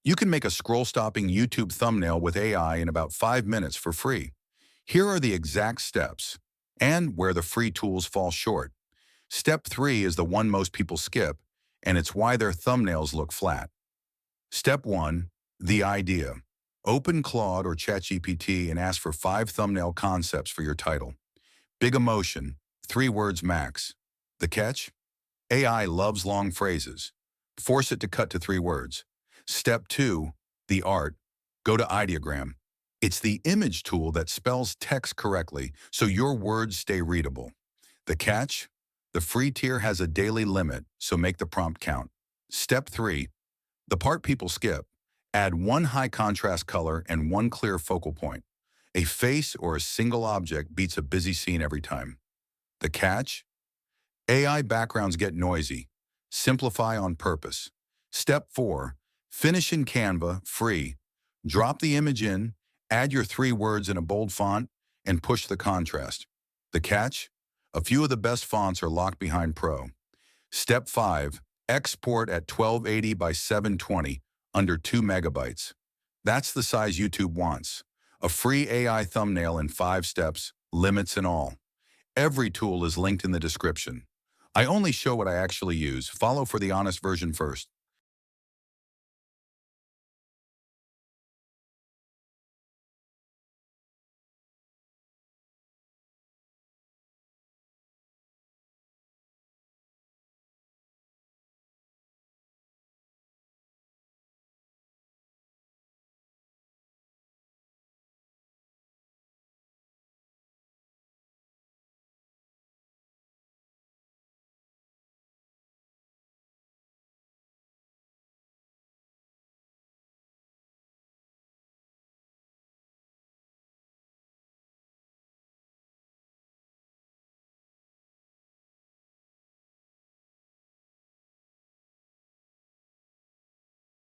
You can make a scroll-stopping YouTube thumbnail with AI in about 5 minutes for free. Here are the exact steps and where the free tools fall short. Step 3 is the one most people skip, and it's why their thumbnails look flat. Step 1, the idea. Open Claude or ChatGPT and ask for 5 thumbnail concepts for your title. Big emotion, 3 words max. The catch? AI loves long phrases. Force it to cut to 3 words. Step 2, the art. Go to Ideogram. It's the image tool that spells text correctly so your words stay readable. The catch? The free tier has a daily limit, so make the prompt count. Step 3, the part people skip. Add 1 high contrast color and 1 clear focal point. A face or a single object beats a busy scene every time. The catch? AI backgrounds get noisy. Simplify on purpose. Step 4, finish in Canva, free. Drop the image in, add your 3 words in a bold font, and push the contrast. The catch? A few of the best fonts are locked behind Pro. Step 5, export at 1280 by 720, under 2 megabytes. That's the size YouTube wants. A free AI thumbnail in 5 steps, limits and all. Every tool is linked in the description. I only show what I actually use. Follow for the honest version first.